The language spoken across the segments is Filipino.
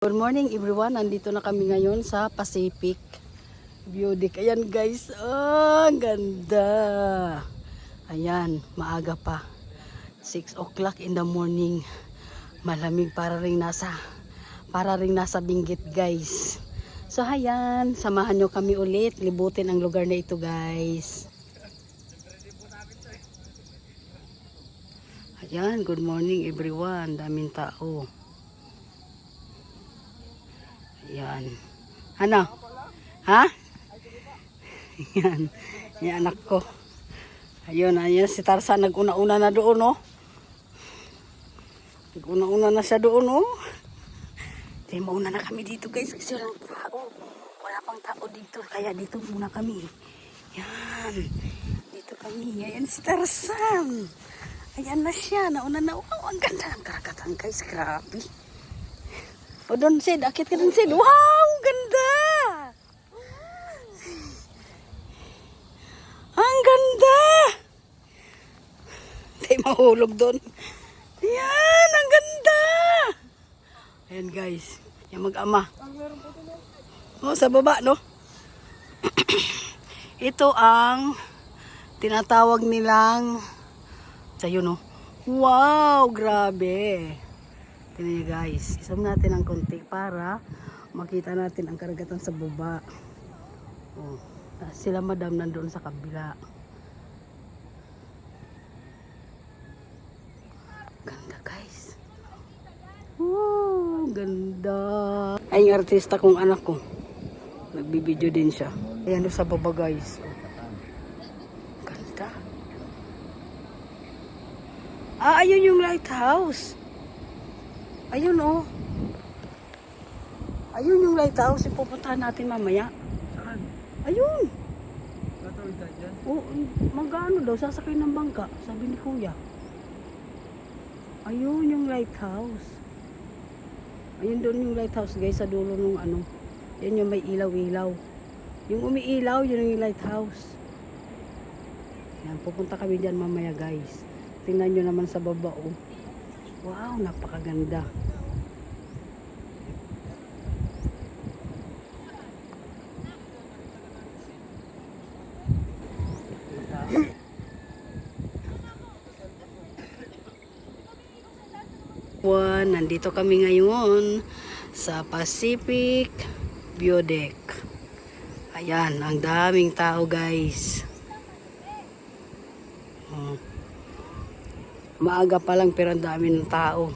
Good morning everyone, nandito na kami ngayon sa Pacific View Deck. Ayan guys, ang ganda. Ayan, maaga pa. 6 o'clock in the morning. Malamig para ring nasa Benguet guys. So ayan, samahan nyo kami ulit. Libutin ang lugar na ito guys. Ayan, good morning everyone. Daming tao. Yan. Ano? Ha? Yan. Yan anak ko. Ayun, ayun si Tarzan nag-una-una na doon, oh. Nag-una-una na siya doon, oh. Kaya mauna na kami dito, guys, kasi walang tao. Wala pang tao dito, kaya dito muna kami. Yan. Dito kami. Ayan si Tarzan. Ayan na siya. Nauna na. Wow, ang ganda ng karagatan, guys. Grabe. O doon, Sid. Akit ka doon, Sid. Wow! Ganda! Ang ganda! Hindi mahulog doon. Ayan! Ang ganda! Ayan, guys. Yung mag-ama. O, sa baba, no? Ito ang tinatawag nilang sayo, no? Wow! Grabe! Tingnan nyo guys, isam natin ang konti para makita natin ang karagatan sa baba. Oh, sila madam nandoon sa kabila. Ganda guys. Ganda. Ay, yung artista kong anak ko. Nagbibideo din siya. Ayan doon sa baba guys. Oh. Ganda. Ah, ayun yung lighthouse. Ayun oh. Ayun yung lighthouse. Ipupuntahan natin mamaya. Saan? Ayun. Tatawid tayo dyan? Oh, mag-ano daw, sasakay ng bangka. Sabi ni kuya. Ayun yung lighthouse. Ayun doon yung lighthouse guys. Sa dulo nung ano. Yan yung may ilaw-ilaw. Yung umiilaw, yun yung lighthouse. Yan, pupunta kami dyan mamaya guys. Tingnan nyo naman sa baba oh. Wow, napakaganda. Nandito kami ngayon sa Pacific View Deck. Ayan, ang daming tao guys. Maaga pa lang pero ang dami ng tao.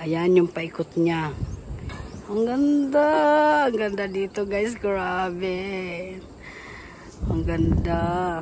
Ayan yung paikot niya. Ang ganda. Ang ganda dito guys. Grabe. Ang ganda.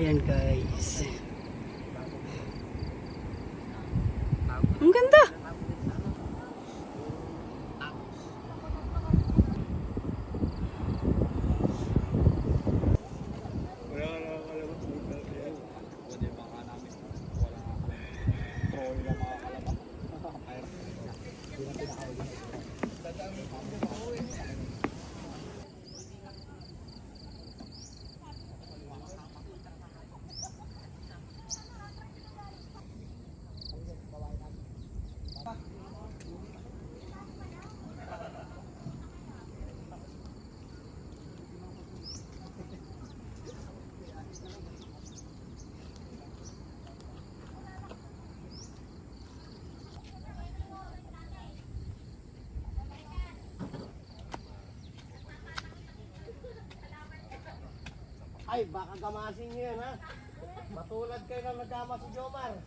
Ayan guys. Ang ganda. Ay, baka gamasin nyo yan ha. Matulad kayo na nagkama si Jomar.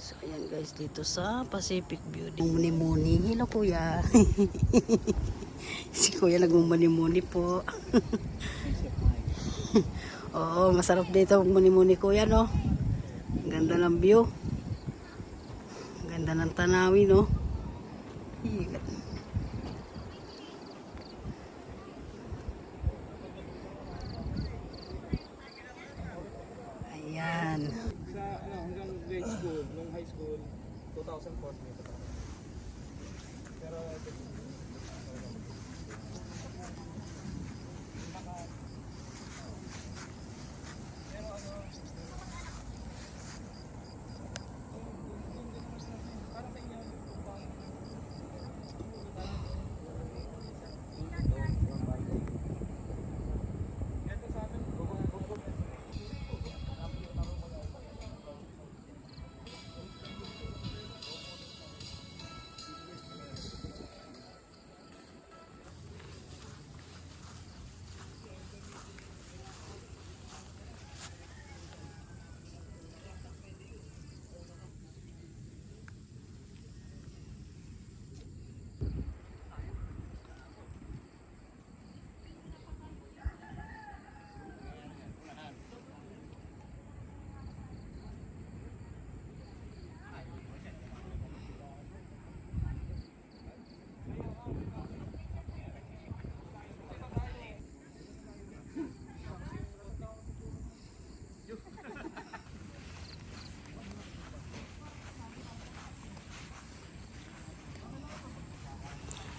So ayan guys, dito sa Pacific Beauty. Muni-muni. Hello kuya. Si kuya nagmumuni-muni po. Oo, masarap dito muni-muni kuya, no? Ang ganda ng view. Ang ganda ng tanawin, no? Ayan. Sa hanggang grade school, nung high school, 2004 dito. Pero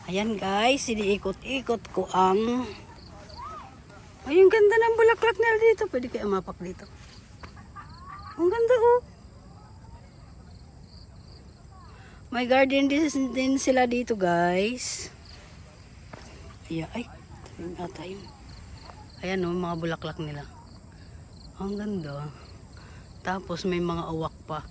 Ayan guys, iniikot-ikot ko ang... Ay, ang ganda ng bulaklak nila dito. Pwede kayo mapak dito. Ang ganda oh. May garden din sila dito guys. Ayan, ay. Ayun ata yun. Ayan oh, mga bulaklak nila. Ang ganda. Tapos may mga awak pa.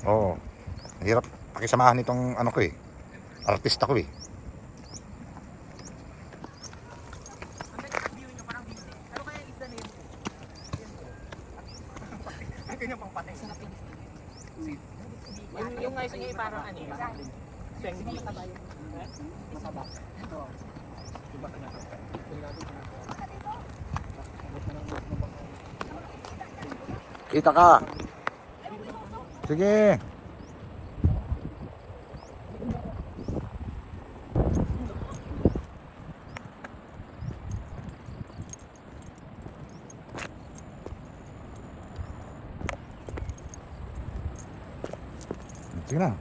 Oo. Hirap pakisamahan itong ano ko eh. Artista ko eh. yung nga isa niya parang ano eh. Sengdi. Masaba. Kita ka. Sige. Sige na.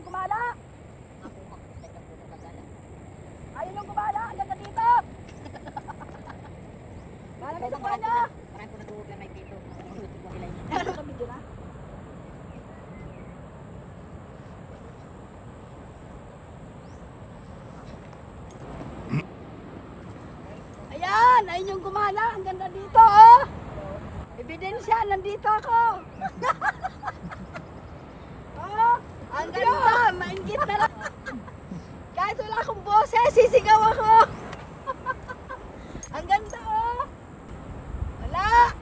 gumala. Ako makakatay ka po magagala. Ayun yung gumala. Ang ganda dito. Gala kayo sa kanya. Marami po nag-overnight dito. Ano Kami dyan ha. Ayan, ayun yung gumala. Ang ganda dito, oh. Ebidensya, nandito ako. Oh, ang ganda. Maingit na lang. Kahit wala akong boses, sisigaw ako. Ang ganda, oh. Wala.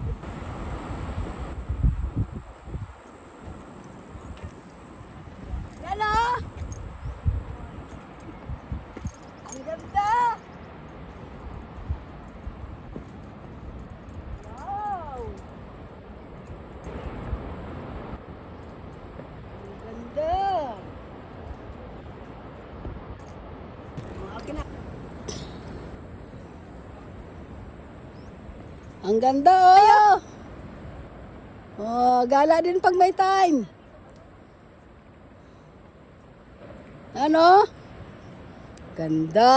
Yan, oh. Ang ganda. Wow! Ang ganda! Okay na. Ang ganda oh! Oh, gala din pag may time. Ano? Ganda!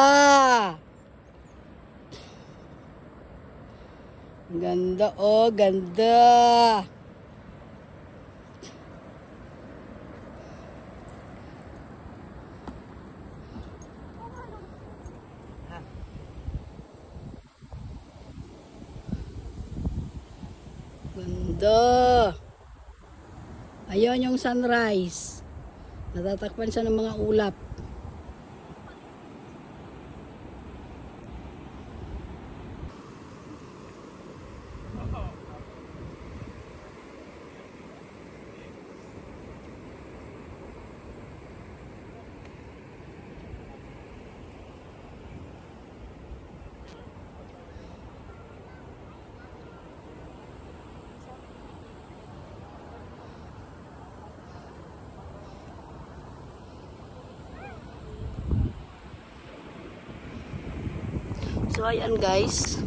Ganda oh, ganda. Ganda. Ayun yung sunrise. Natatakpan siya ng mga ulap. So ayan guys.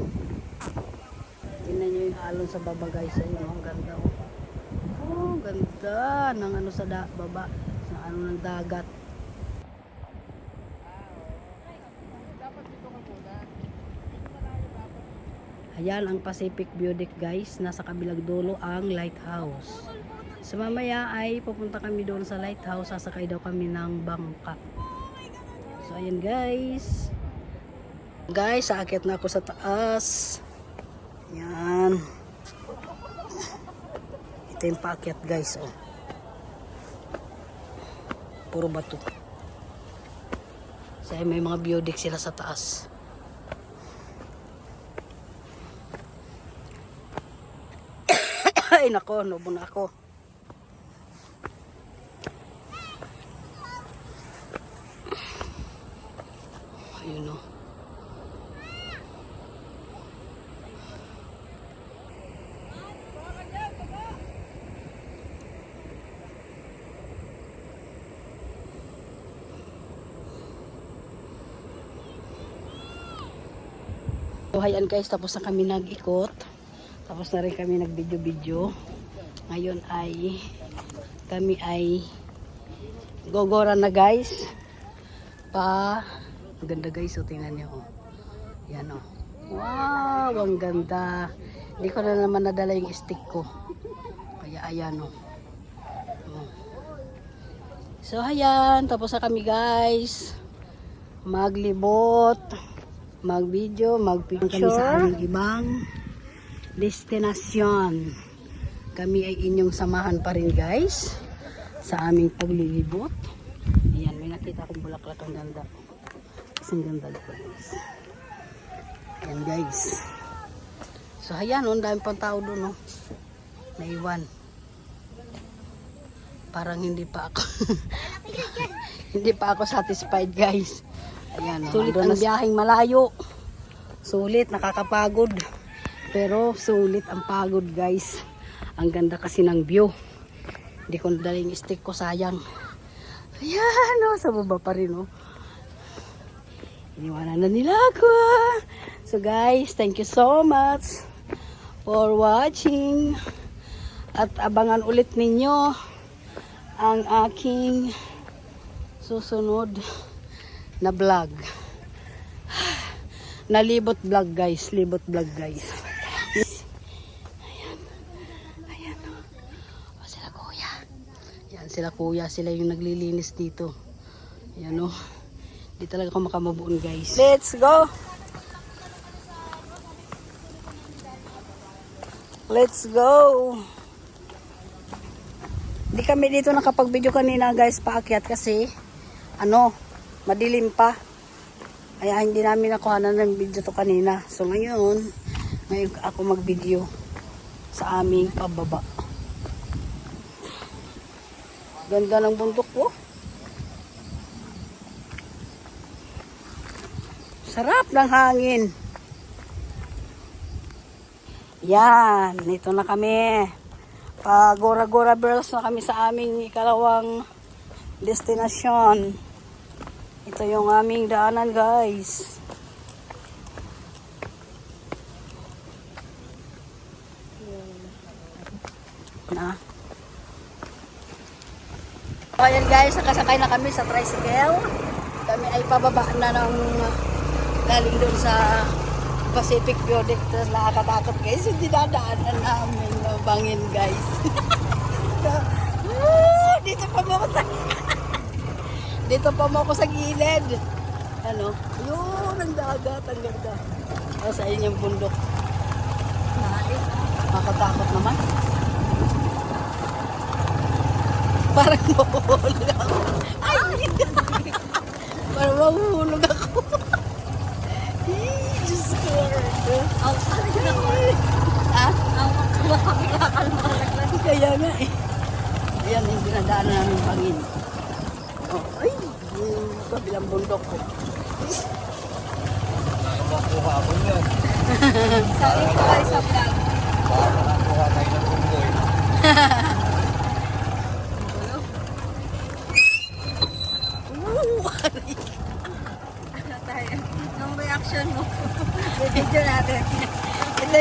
Tingnan nyo yung alon sa baba guys. Ayun, ang ganda oh. Oh, ganda ng ano sa baba. Sa ano ng dagat. Ayan ang Pacific View Deck guys. Nasa kabilang dulo ang lighthouse. So mamaya ay pupunta kami doon sa lighthouse. Sasakay daw kami ng bangka. So ayan guys. Guys, aakyat na ako sa taas. Yan. Ito yung paakyat guys. Oh. Puro bato. So may mga view deck sila sa taas. Ay nako, nubo na ako. Ayun o. So ayan guys, tapos na kami nag-ikot. Tapos na rin kami nag-video-video. Ngayon ay kami ay gogora na guys. Ang ganda guys, so tingnan niyo oh. Yan oh. Wow, ang ganda. Hindi ko na naman nadala yung stick ko. Kaya ayan oh. So ayan, tapos na kami guys. Maglibot, mag-video, mag-picture kami sa aming ibang destinasyon. Kami ay inyong samahan pa rin guys sa aming paglilibot. Ayan, may nakita akong bulaklak, ang ganda. Kasing ganda dito guys. Ayan guys. So ayan, ang dami pang tao doon, no? Naiwan. Parang hindi pa ako hindi pa ako satisfied guys. Ayan, sulit ang biyaheng malayo. Sulit, nakakapagod. Pero sulit ang pagod guys. Ang ganda kasi ng view. Hindi ko nadala yung stick ko, sayang. Ayan o, sa baba pa rin o. Iniwanan na nila ako. So guys, thank you so much for watching. At abangan ulit ninyo ang aking susunod na vlog. Nalibot vlog guys. Libot vlog guys. Ayan. Ayan. O, sila kuya. Yan sila kuya. Sila yung naglilinis dito. Ayan o. Di talaga ako makamabuon guys. Let's go! Let's go! Di kami dito nakapag-video kanina guys paakyat kasi madilim pa. Kaya hindi namin nakuhanan ng video to kanina. So ngayon ako mag-video sa aming pababa. Ganda ng bundok po. Sarap ng hangin. Yan, ito na kami. Gora-gora Girls na kami sa aming ikalawang destinasyon. Ito yung aming daanan guys. Na. Ayan guys, nakasakay na kami sa tricycle. Kami ay pababa na ng galing doon sa Pacific Viaduct. Tapos nakakatakot guys, hindi dadaanan namin bangin guys. Dito pa mo ako sa dito pa mo ako sa gilid. Yun ang dagat, ang ganda. Sa inyong bundok. Nakakatakot naman. Parang mahuhulog ako. Ay! Parang mahuhulog ako. Diyos ko. Ha? Kaya nga eh. Ayan, hindi nadaanan namin bangin. Ay! Yung kabilang bundok ko. Nakakuha ako yan. Sabi ko ay sa vlog. Baka nakakuha tayo ng bunggoy. Anong reaction mo? Video natin. Ito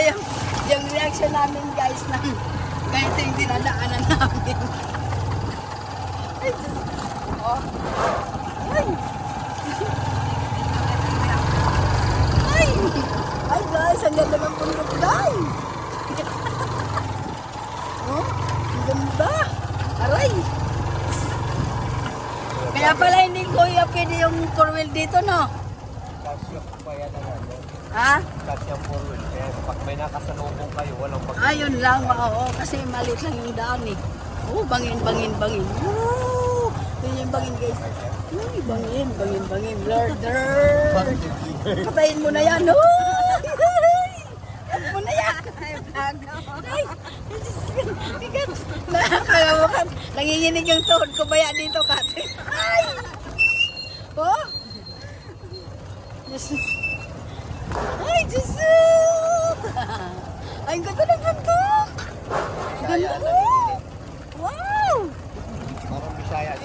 yung reaction namin guys na kahit yung dinadaanan namin. Ay, oh. Ay! Ay! Ay guys, ang ganda ng bundok guys! Oh, ang ganda! Aray! Kaya pala hindi ko pwede yung 4-wheel dito, no? Kasya pa yan ang ano. Ha? Kasya 4-wheel. Kaya pag may nakasalubong kayo, walang pag... Ayun lang, oo, kasi maliit lang yung daan eh. Oh, bangin. Oh, yun yung bangin guys. Uy, bangin. Lorder. Patayin mo na yan. Patayin mo na yan. Ay, bigat. Nakakalawakan. Nanginginig yung tuhod ko baya dito, Kate. Ay! Oh! Diyos. Ay, Diyos! Ay, ang ganda ng bundok! Ganda mo! Wow! Parang Bisaya.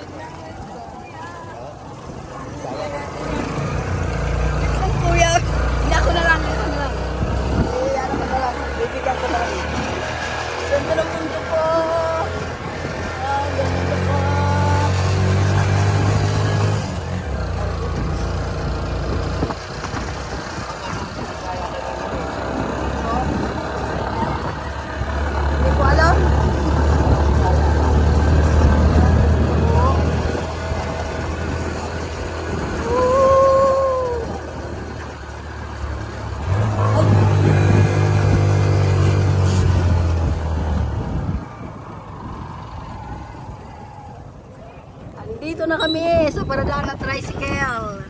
Ang kuya, hindi ako na lang. Ano ko na lang. Bibigyan ko na lang. Ganda ng bundok ko! Ah, ganda ko! Hindi ko alam. Andito na kami sa paradaan ng tricycle.